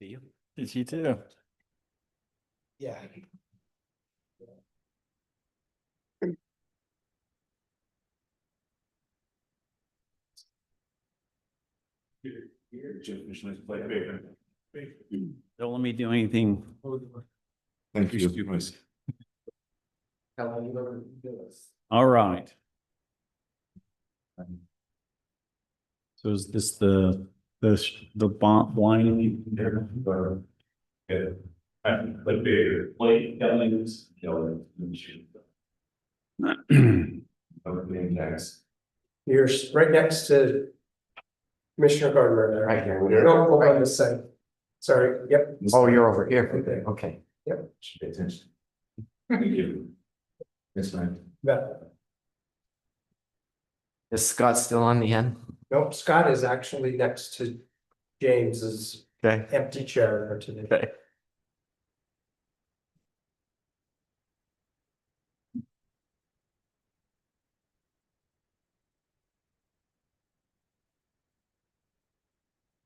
You? Did you too? Yeah. Don't let me do anything. Thank you. All right. So is this the blind there? But bigger, plate, killings, killing, and shoot. You're right next to Commissioner Gardner there. Right here. No, over on this side. Sorry, yep. Oh, you're over here. Okay. Okay. Should pay attention. Thank you. Yes, ma'am. But, Is Scott still on the end? nope, Scott is actually next to James's Okay. empty chair there today. Okay.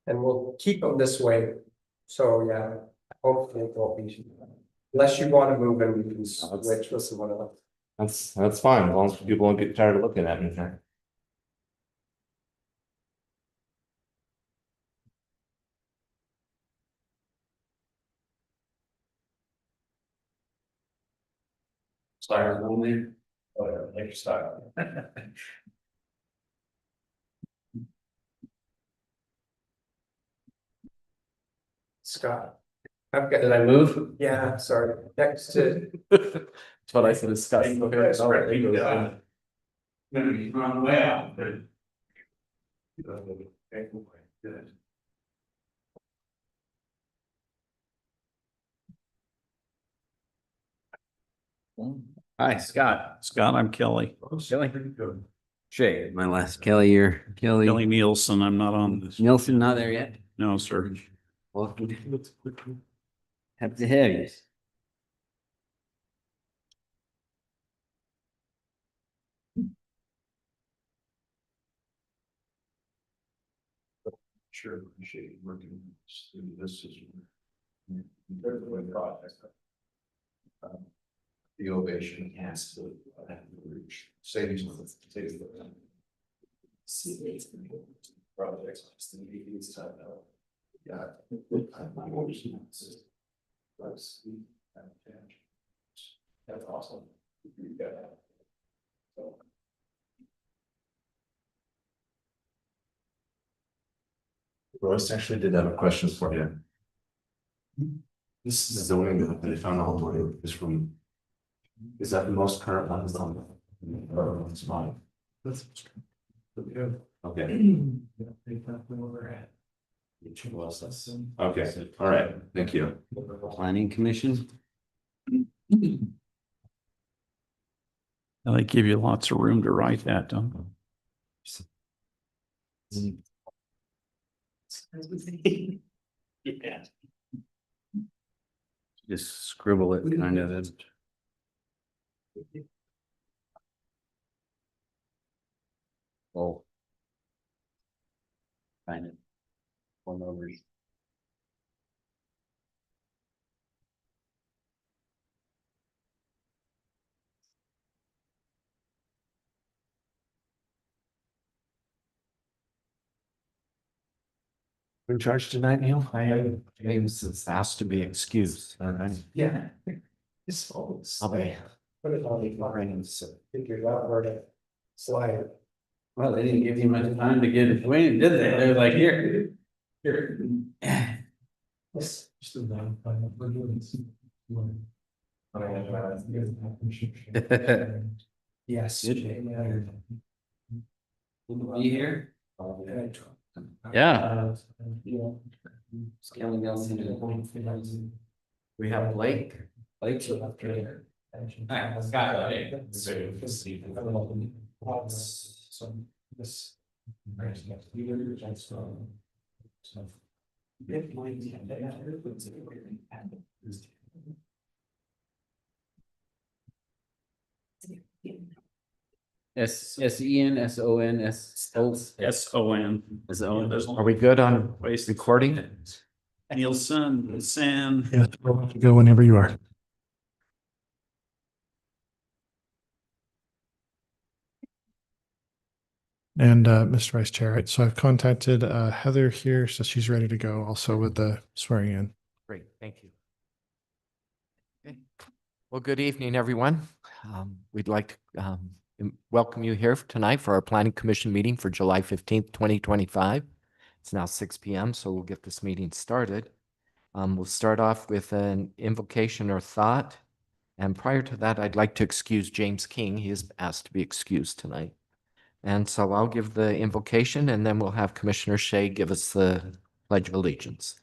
And we'll keep them this way. So, yeah, hopefully it won't be. Unless you want to move and we can switch with someone else. That's fine, as long as people don't get tired of looking at me. Style only. Or like your style. Scott. I've got, Did I move? yeah, sorry, next to, That's what I said, is Scott. Gonna be on the way out, but. Good. Hi, Scott. Scott, I'm Kelly. Kelly. Shay, my last Kelly, you're Kelly. Kelly Nielsen. I'm not on this. Nielsen, not there yet. No, sir. Welcome. Happy to have you. Sure, appreciate working through this is. The ovation has to reach Sadie's. Projects. Yeah. That's awesome. Royce actually did have a question for you. This is zoning that they found all the way is from. Is that the most current one? It's mine. That's. Okay. Okay, all right, thank you. Planning Commission. They give you lots of room to write that, don't they? Yeah. Just scribble it kind of. Oh. Kind of. Form over. In charge tonight, Neil? James is asked to be excused. yeah. His phones. I'll be. Put it on the line, figured out where to slide it. Well, they didn't give you much time to get it. Wait, did they? They were like, here. Here. Yes. Yes. Be here? Yeah. Scaling else into. We have Blake. Blake's up here. Scott, S-E-N-S-O-N-S-O. S-O-N. Are we good on recording? Nielsen, San. Yeah, go whenever you are. And Mr. Vice Chair, so I've contacted Heather here, so she's ready to go also with the swearing in. Great, thank you. Okay. Well, good evening, everyone. We'd like to welcome you here tonight for our Planning Commission meeting for July 15th, 2025. It's now 6 p.m., so we'll get this meeting started. We'll start off with an invocation or thought. And prior to that, I'd like to excuse James King. He is asked to be excused tonight. And so I'll give the invocation and then we'll have Commissioner Shea give us the Pledge of Allegiance.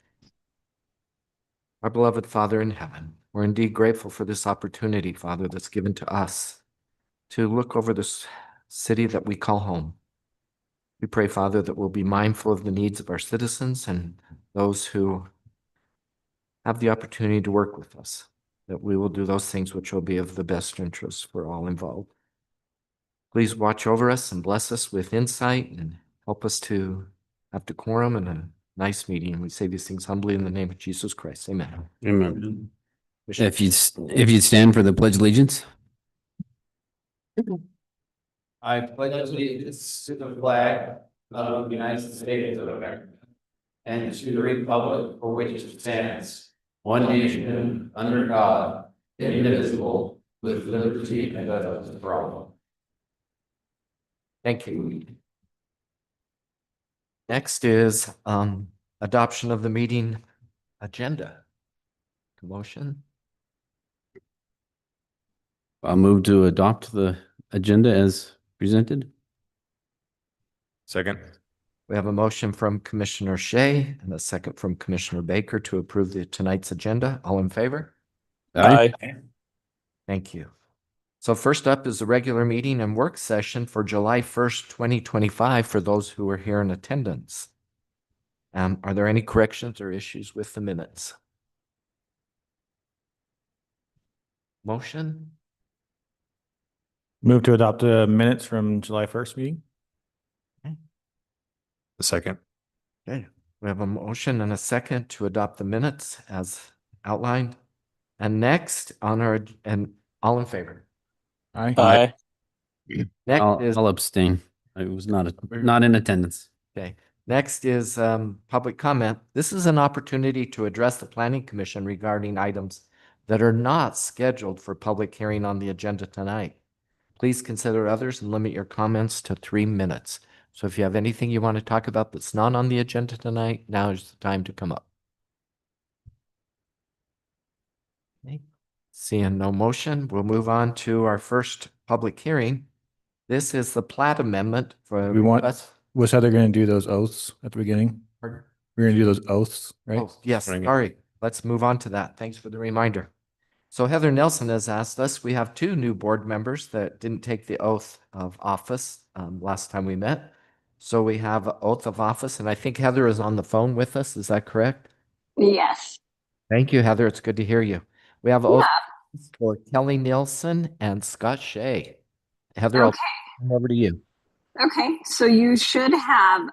Our beloved Father in heaven, we're indeed grateful for this opportunity, Father, that's given to us to look over this city that we call home. We pray, Father, that we'll be mindful of the needs of our citizens and those who have the opportunity to work with us, that we will do those things which will be of the best interest for all involved. Please watch over us and bless us with insight and help us to have decorum and a nice meeting. We say these things humbly in the name of Jesus Christ. Amen. Amen. If you stand for the pledge of allegiance. I pledge allegiance to the flag of the United States of America and to the republic for which it stands, one nation, under God, indivisible, with liberty and justice for all. Thank you. Next is adoption of the meeting agenda. Motion. I'll move to adopt the agenda as presented. Second. We have a motion from Commissioner Shea and a second from Commissioner Baker to approve tonight's agenda. All in favor? Aye. Thank you. So first up is the regular meeting and work session for July 1st, 2025 for those who are here in attendance. Are there any corrections or issues with the minutes? Motion? Move to adopt the minutes from July 1st meeting. The second. Okay, we have a motion and a second to adopt the minutes as outlined. And next on our, and all in favor? Aye. Next is, I'll abstain. I was not in attendance. okay, next is public comment. This is an opportunity to address the Planning Commission regarding items that are not scheduled for public hearing on the agenda tonight. Please consider others and limit your comments to 3 minutes. So if you have anything you want to talk about that's not on the agenda tonight, now is the time to come up. Okay. Seeing no motion, we'll move on to our first public hearing. This is the plat amendment for. Was Heather going to do those oaths at the beginning? Pardon? We're going to do those oaths, right? Oh, yes, Bring it. sorry. Let's move on to that. Thanks for the reminder. So Heather Nelson has asked us, we have 2 new board members that didn't take the oath of office last time we met. So we have an oath of office, and I think Heather is on the phone with us. Is that correct? Yes. Thank you, Heather. It's good to hear you. We have oath for Kelly Nielsen and Scott Shea. Heather, I'll turn over to you. Okay. So you should have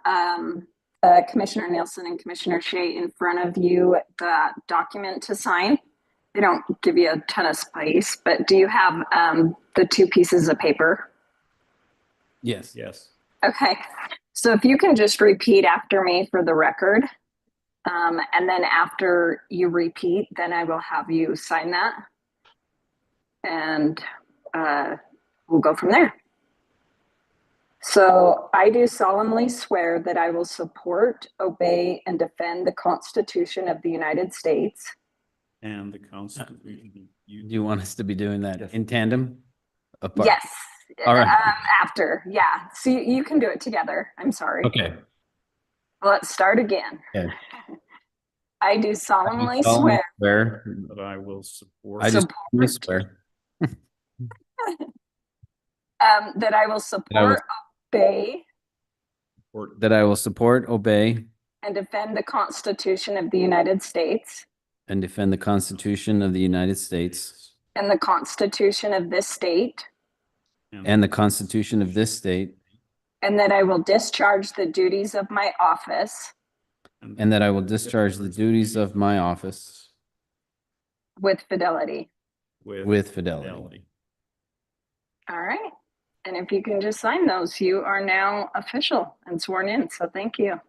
Commissioner Nielsen and Commissioner Shea in front of you, the document to sign. They don't give you a ton of space, but do you have the 2 pieces of paper? Yes. Yes. Okay. So if you can just repeat after me for the record, and then after you repeat, then I will have you sign that. And we'll go from there. So I do solemnly swear that I will support, obey, and defend the Constitution of the United States. And the Constitution. Do you want us to be doing that in tandem? Apart? Yes. All right. After, yeah. So you can do it together. I'm sorry. Okay. Let's start again. Okay. I do solemnly Swear. That I will support. I just swear. that I will support, obey, That I will support, obey, and defend the Constitution of the United States and defend the Constitution of the United States and the Constitution of this state, and the Constitution of this state, and that I will discharge the duties of my office and that I will discharge the duties of my office with fidelity. with fidelity. All right. And if you can just sign those, you are now official and sworn in. So thank you.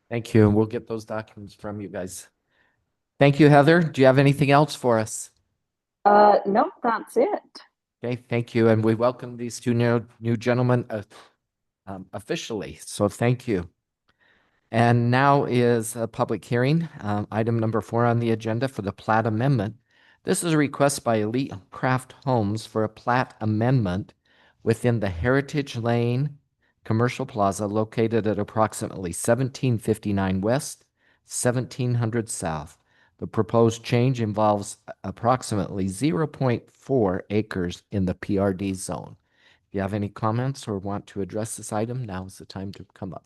Thank you. And we'll get those documents from you guys. Thank you, Heather. Do you have anything else for us? No, that's it. Okay, thank you. And we welcome these two new gentlemen officially. So thank you. And now is a public hearing, item number 4 on the agenda for the plat amendment. This is a request by Elite Craft Homes for a plat amendment within the Heritage Lane Commercial Plaza located at approximately 1759 West, 1700 South. The proposed change involves approximately 0.4 acres in the PRD zone. If you have any comments or want to address this item, now is the time to come up.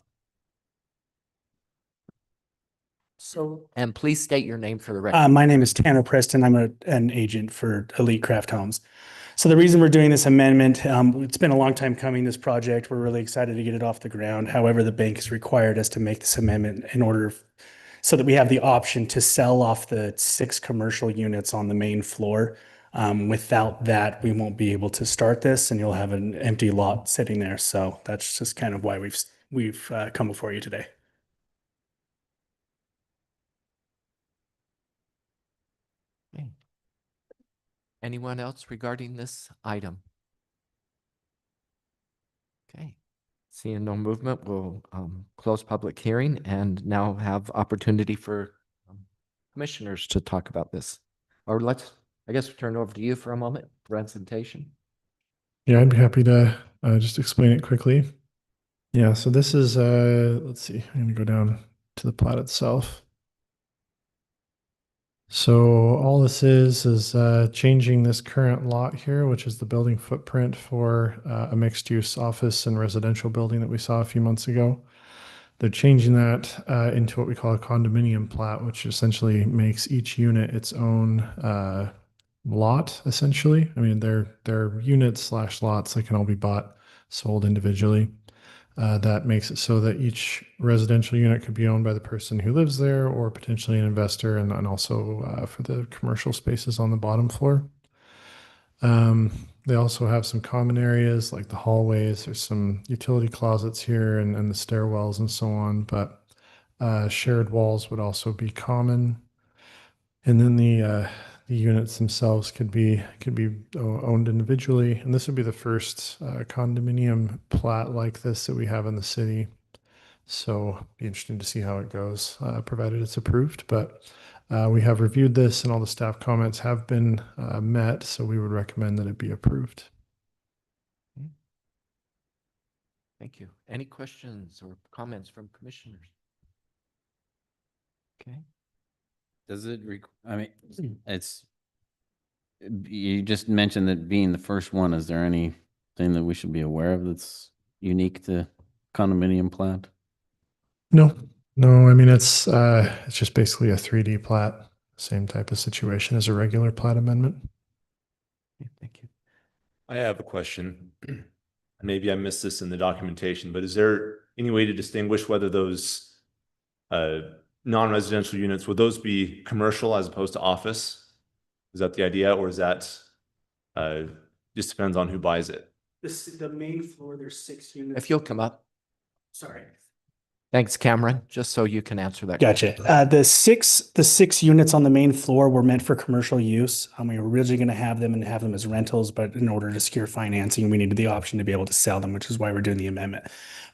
And please state your name for the record. My name is Tanner Preston. I'm an agent for Elite Craft Homes. So the reason we're doing this amendment, it's been a long time coming, this project. We're really excited to get it off the ground. However, the bank has required us to make this amendment in order so that we have the option to sell off the 6 commercial units on the main floor. Without that, we won't be able to start this and you'll have an empty lot sitting there. So that's just kind of why we've come before you today. Okay. Anyone else regarding this item? Okay. Seeing no movement, we'll close public hearing and now have opportunity for commissioners to talk about this. Or I guess we'll turn it over to you for a moment, presentation. Yeah, I'd be happy to just explain it quickly. Yeah, so this is, let's see, I'm going to go down to the plat itself. So all this is changing this current lot here, which is the building footprint for a mixed-use office and residential building that we saw a few months ago. They're changing that into what we call a condominium plat, which essentially makes each unit its own lot, essentially. I mean, they're units / lots that can all be bought, sold individually. That makes it so that each residential unit could be owned by the person who lives there or potentially an investor, and also for the commercial spaces on the bottom floor. They also have some common areas like the hallways. There's some utility closets here and the stairwells and so on, but shared walls would also be common. And then the units themselves could be owned individually. And this would be the first condominium plat like this that we have in the city. So be interesting to see how it goes, provided it's approved. But we have reviewed this and all the staff comments have been met. So we would recommend that it be approved. Thank you. Any questions or comments from commissioners? Okay. Does it, I mean, you just mentioned that being the first one, is there anything that we should be aware of that's unique to condominium plat? No, I mean, it's just basically a 3D plat, same type of situation as a regular plat amendment. Okay, thank you. I have a question. Maybe I missed this in the documentation, but is there any way to distinguish whether those non-residential units, would those be commercial as opposed to office? Is that the idea, or is that just depends on who buys it? The main floor, there's 6 units. If you'll come up. Sorry. Thanks, Cameron, just so you can answer that. Gotcha. The six units on the main floor were meant for commercial use. We were originally going to have them as rentals, but in order to secure financing, we needed the option to be able to sell them, which is why we're doing the amendment.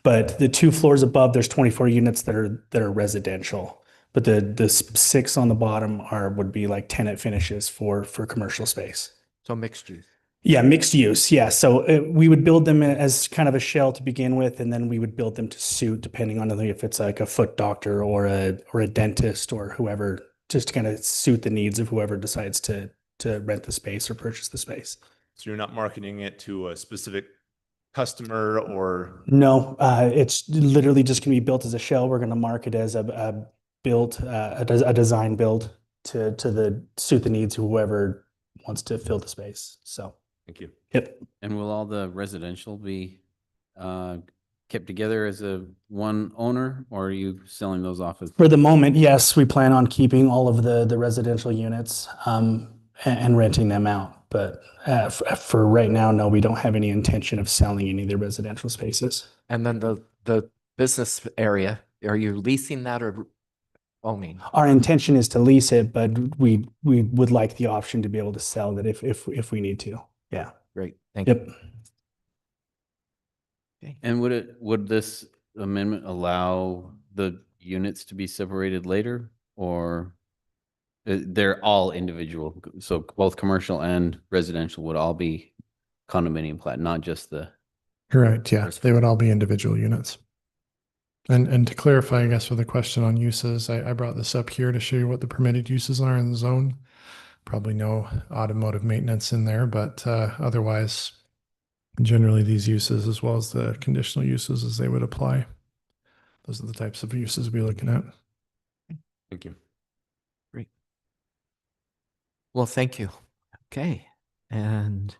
But the 2 floors above, there's 24 units that are residential. But the 6 on the bottom would be like tenant finishes for commercial space. So mixed use. Yeah, mixed use. Yeah. So we would build them as kind of a shell to begin with, and then we would build them to suit depending on if it's like a foot doctor or a dentist or whoever, just to kind of suit the needs of whoever decides to rent the space or purchase the space. So you're not marketing it to a specific customer or? No, it's literally just going to be built as a shell. We're going to market as a design build to suit the needs of whoever wants to fill the space. So. Thank you. Yep. And will all the residential be kept together as a one owner, or are you selling those off as? For the moment, yes, we plan on keeping all of the residential units and renting them out. But for right now, no, we don't have any intention of selling any of the residential spaces. And then the business area, are you leasing that or owning? Our intention is to lease it, but we would like the option to be able to sell it if we need to. Yeah. Great, thank you. Yep. Okay. And would this amendment allow the units to be separated later, or they're all individual? So both commercial and residential would all be condominium plat, not just the. Correct, yeah, First they floor. would all be individual units. And to clarify, I guess, for the question on uses, I brought this up here to show you what the permitted uses are in the zone. Probably no automotive maintenance in there, but otherwise, generally these uses as well as the conditional uses as they would apply. Those are the types of uses we're looking at. Thank you. Great. Well, thank you. Okay, and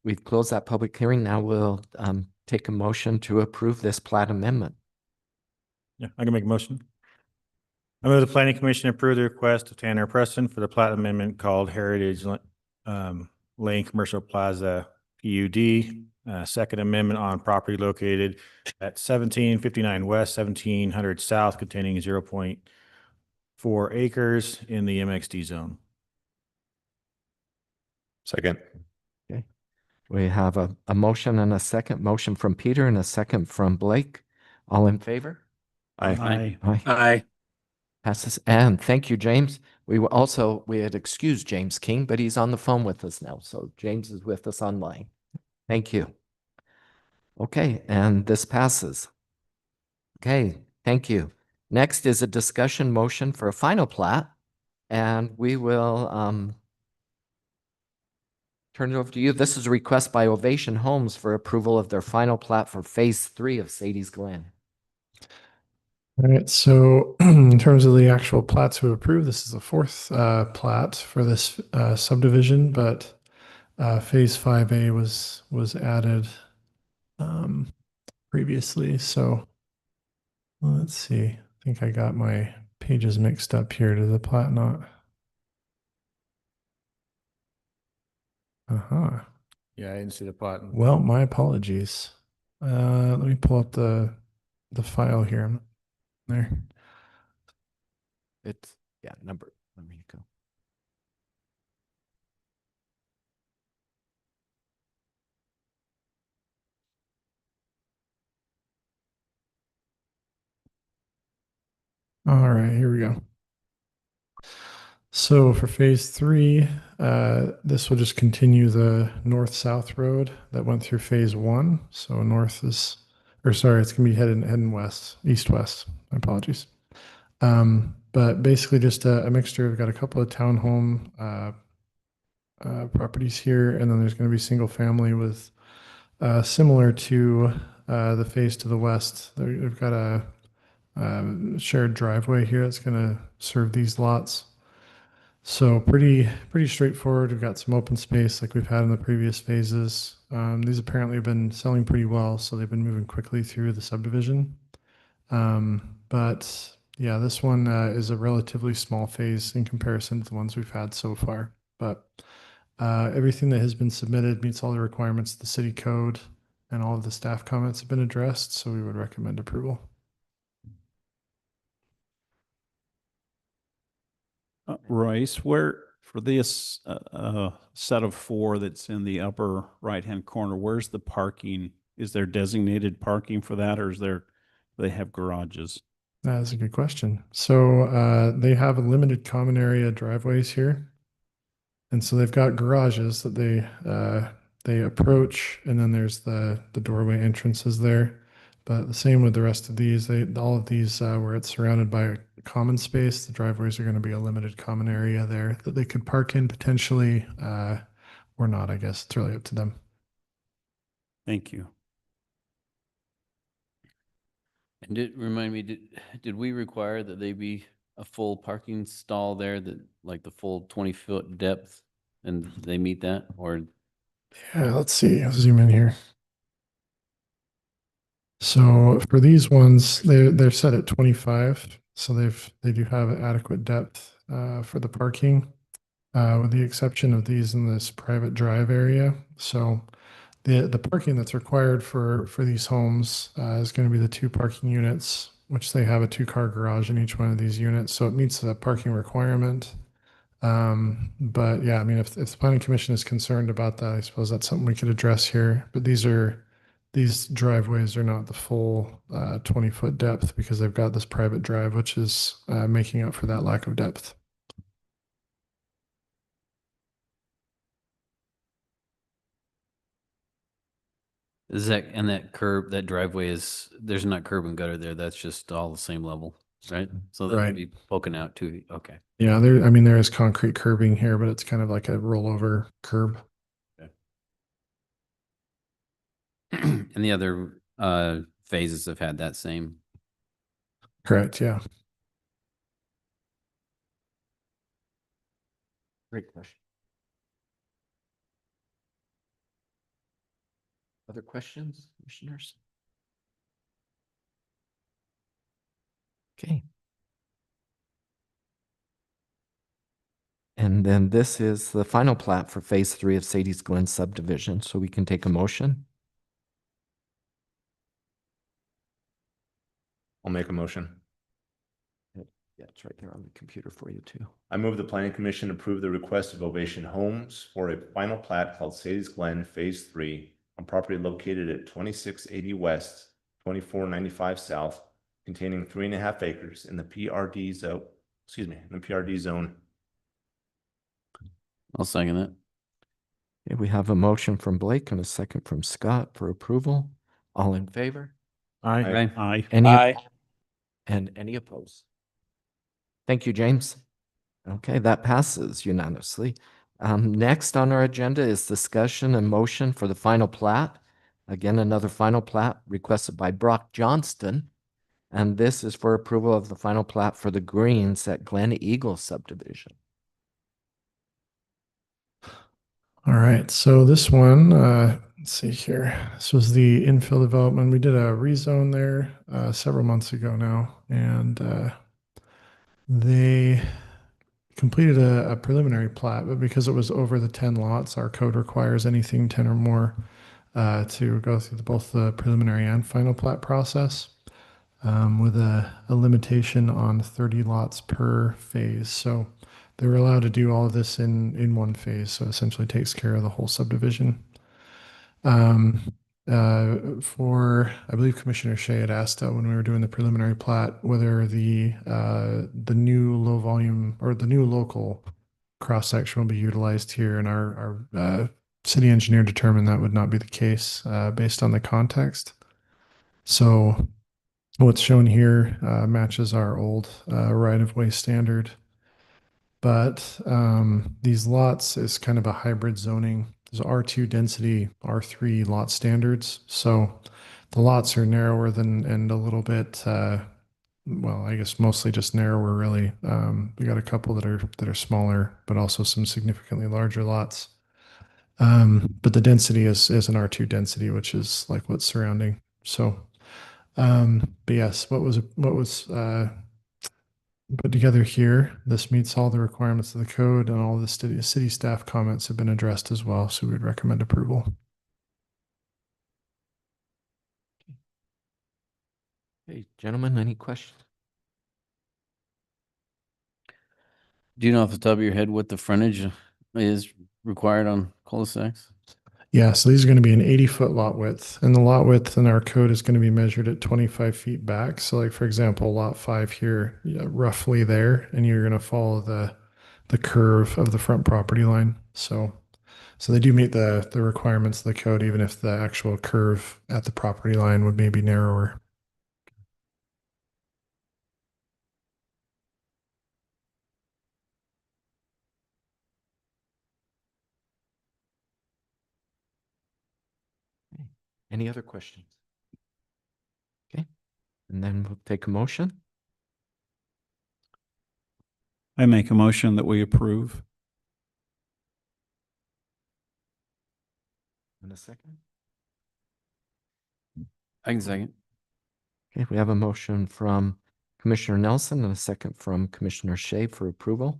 we've closed that public hearing. Now we'll take a motion to approve this plat amendment. Yeah, I can make a motion. I move the planning commission approve the request of Tanner Preston for the plat amendment called Heritage Lane Commercial Plaza PUD. Second amendment on property located at 1759 West, 1700 South, containing 0.4 acres in the MXD zone. Second. Okay, we have a motion and a second. Motion from Peter and a second from Blake. All in favor? Aye. Aye. Passes. And thank you, James. We had excused James King, but he's on the phone with us now. So James is with us online. Thank you. Okay, and this passes. Okay, thank you. Next is a discussion motion for a final plat, and we will turn it over to you. This is a request by Ovation Homes for approval of their final plat for phase 3 of Sadie's Glen. All right, so in terms of the actual plats we approved, this is the fourth plat for this subdivision, but phase 5A was added previously. So let's see. I think I got my pages mixed up here. Did the plat not? Yeah, I didn't see the plat. Well, my apologies. Let me pull up the file here. There. It's, yeah, number, let me go. All right, here we go. So for phase 3, this will just continue the north-south road that went through phase 1. So north is, or sorry, it's gonna be heading west, east-west. My apologies. But basically just a mixture. We've got a couple of townhome properties here, and then there's going to be single family with similar to the phase to the west. They've got a shared driveway here that's going to serve these lots. So pretty straightforward. We've got some open space like we've had in the previous phases. These apparently have been selling pretty well, so they've been moving quickly through the subdivision. But yeah, this one is a relatively small phase in comparison to the ones we've had so far. But everything that has been submitted meets all the requirements of the city code, and all of the staff comments have been addressed, so we would recommend approval. Royce, where for this set of 4 that's in the upper right-hand corner, where's the parking? Is there designated parking for that, or do they have garages? That's a good question. So they have a limited common area driveways here. And so they've got garages that they approach, and then there's the doorway entrances there. But the same with the rest of these, all of these where it's surrounded by a common space, the driveways are going to be a limited common area there that they could park in potentially or not, I guess. It's really up to them. Thank you. And remind me, did we require that they be a full parking stall there, that like the full 20-foot depth, and they meet that? Or Yeah, let's see. I'll zoom in here. So for these ones, they're set at 25, so they do have adequate depth for the parking, with the exception of these in this private drive area. So the parking that's required for these homes is going to be the 2 parking units, which they have a 2-car garage in each one of these units, so it meets the parking requirement. But yeah, I mean, if the planning commission is concerned about that, I suppose that's something we could address here. But these driveways are not the full 20-foot depth because they've got this private drive, which is making up for that lack of depth. Is that, and that curb, that driveway is, there's not curb and gutter there. That's just all the same level, right? So that Right. would be poking out too. Okay. Yeah, I mean, there is concrete curbing here, but it's kind of like a rollover curb. And the other phases have had that same. Correct, yeah. Great question. Other questions, commissioners? Okay. And then this is the final plat for phase 3 of Sadie's Glen subdivision, so we can take a motion. I'll make a motion. Yeah, it's right there on the computer for you too. I move the planning commission approve the request of Ovation Homes for a final plat called Sadie's Glen Phase 3 on property located at 2680 West, 2495 South, containing 3.5 acres in the PRD zone, in the PRD zone. I'll second that. Okay, we have a motion from Blake and a second from Scott for approval. All in favor? Aye. Aye. Any opposed? Thank you, James. Okay, that passes unanimously. Next on our agenda is discussion and motion for the final plat. Again, another final plat requested by Brock Johnston. And this is for approval of the final plat for the Greens at Glen Eagle subdivision. All right, so this one, let's see here. This was the infill development. We did a rezone there several months ago now, and they completed a preliminary plat, but because it was over the 10 lots, our code requires anything 10 or more to go through both the preliminary and final plat process, with a limitation on 30 lots per phase. So they were allowed to do all of this in one phase, so essentially takes care of the whole subdivision. I believe Commissioner Shea had asked when we were doing the preliminary plat whether the new low volume or the new local cross section will be utilized here, and our city engineer determined that would not be the case based on the context. So what's shown here matches our old right-of-way standard. But these lots is kind of a hybrid zoning. There's R2 density, R3 lot standards. So the lots are narrower and a little bit, well, I guess mostly just narrower, really. We got a couple that are smaller, but also some significantly larger lots. But the density is an R2 density, which is like what's surrounding. So, but yes, what was put together here. This meets all the requirements of the code, and all the city staff comments have been addressed as well. So we would recommend approval. Hey, gentlemen, any questions? Do you know off the top of your head what the frontage is required on cul-de-sacs? Yeah, so these are going to be an 80-foot lot width, and the lot width in our code is going to be measured at 25 feet back. So like, for example, lot 5 here, roughly there, and you're going to follow the curve of the front property line. So they do meet the requirements of the code, even if the actual curve at the property line would maybe narrower. Any other questions? Okay, and then we'll take a motion. I make a motion that we approve. In a second. I can second. Okay, we have a motion from Commissioner Nelson and a second from Commissioner Shea for approval.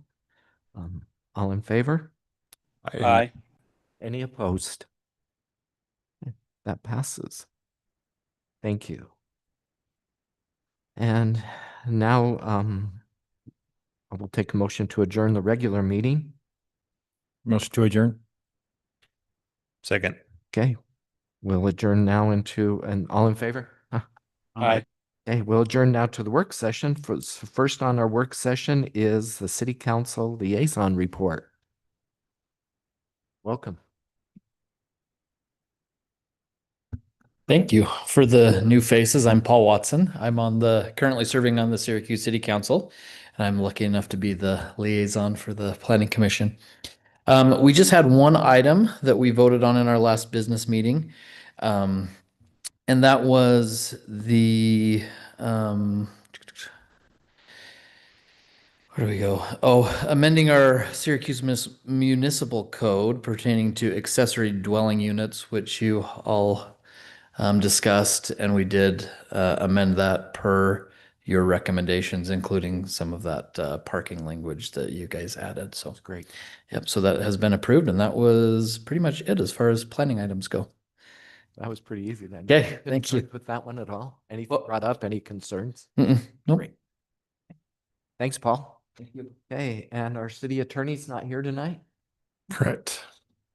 All in favor? Aye. Any opposed? That passes. Thank you. And now I will take a motion to adjourn the regular meeting. Motion to adjourn. Second. Okay, we'll adjourn now into, and all in favor? Aye. Okay, we'll adjourn now to the work session. First on our work session is the City Council Liaison Report. Welcome. Thank you. For the new faces, I'm Paul Watson. I'm currently serving on the Syracuse City Council, and I'm lucky enough to be the liaison for the Planning Commission. We just had one item that we voted on in our last business meeting. And that was the, where do we go? Oh, amending our Syracuse Municipal Code pertaining to accessory dwelling units, which you all discussed, and we did amend that per your recommendations, including some of that parking language that you guys added. So That's great. yep, so that has been approved, and that was pretty much it as far as planning items go. That was pretty easy then. Okay, thank you. With that one at all? Anything Well- brought up? Any concerns? Nope. Great. Thanks, Paul. Thank you. Okay, and our city attorney's not here tonight? Correct.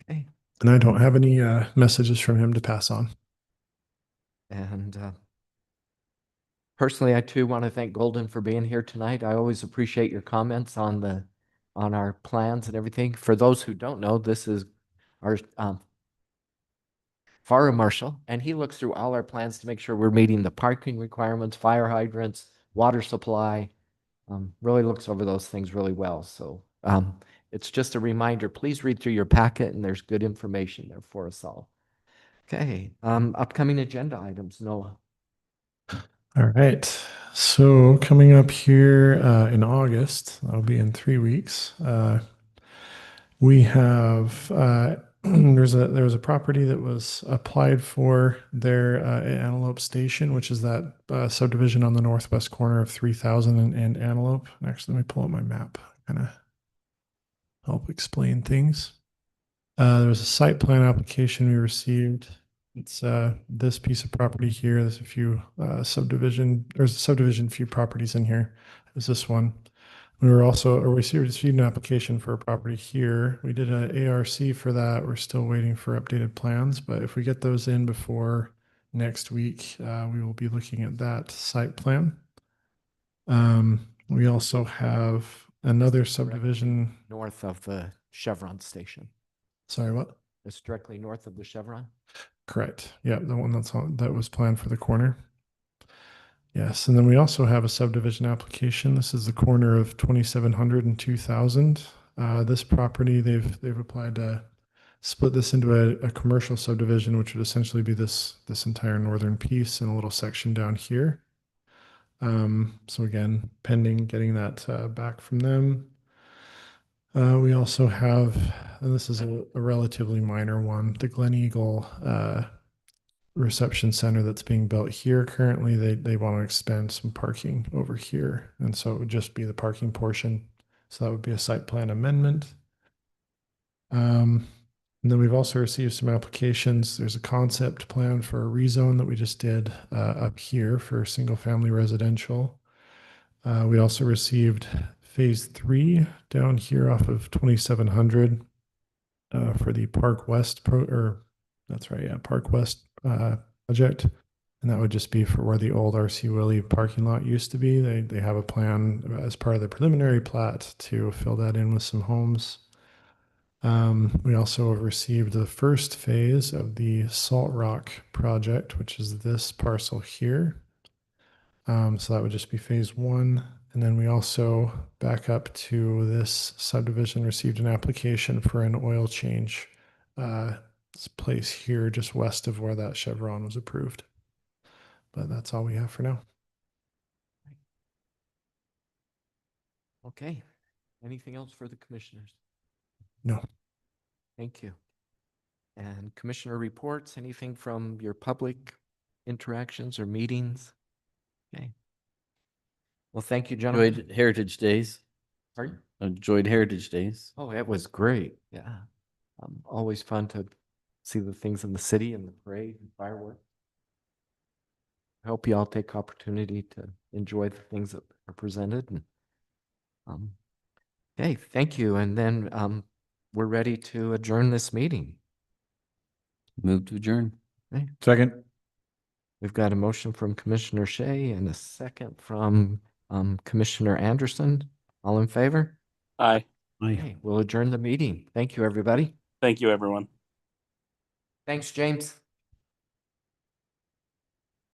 Okay. And I don't have any messages from him to pass on. And personally, I too want to thank Golden for being here tonight. I always appreciate your comments on our plans and everything. For those who don't know, this is our fire marshal, and he looks through all our plans to make sure we're meeting the parking requirements, fire hydrants, water supply. Really looks over those things really well. So it's just a reminder, please read through your packet, and there's good information there for us all. Okay, upcoming agenda items, Noah. All right. So coming up here in August, that'll be in 3 weeks. We have there was a property that was applied for there at Antelope Station, which is that subdivision on the northwest corner of 3000 and Antelope. Actually, let me pull up my map, kind of help explain things. There was a site plan application we received. It's this piece of property here. There's a few there's a subdivision, few properties in here. There's this one. We received an application for a property here. We did an ARC for that. We're still waiting for updated plans, but if we get those in before next week, we will be looking at that site plan. We also have another subdivision. North of the Chevron station. Sorry, what? It's directly north of the Chevron. Correct. Yeah, the one that was planned for the corner. Yes, and then we also have a subdivision application. This is the corner of 2700 and 2000. This property, they've applied to split this into a commercial subdivision, which would essentially be this entire northern piece and a little section down here. So again, pending getting that back from them. We also have, and this is a relatively minor one, the Glen Eagle reception center that's being built here currently. They want to expand some parking over here, and so it would just be the parking portion. So that would be a site plan amendment. And then we've also received some applications. There's a concept plan for a rezone that we just did up here for single family residential. We also received phase 3 down here off of 2700 for the Park West Park West project. And that would just be for where the old RC Willey parking lot used to be. They have a plan as part of the preliminary plat to fill that in with some homes. We also received the first phase of the Salt Rock project, which is this parcel here. So that would just be phase 1. And then we also back up to this subdivision received an application for an oil change place here just west of where that Chevron was approved. But that's all we have for now. Okay. Anything else for the commissioners? No. Thank you. And commissioner reports, anything from your public interactions or meetings? Okay. Well, thank you, gentlemen. Enjoyed Heritage Days. Pardon? Enjoyed Heritage Days. Oh, it was great. Yeah. Always fun to see the things in the city and the parade and fireworks. I hope you all take opportunity to enjoy the things that are presented and okay, thank you. And then we're ready to adjourn this meeting. Move to adjourn. Okay. Second. We've got a motion from Commissioner Shea and a second from Commissioner Anderson. All in favor? Aye. Okay, we'll adjourn the meeting. Thank you, everybody. Thank you, everyone. Thanks, James.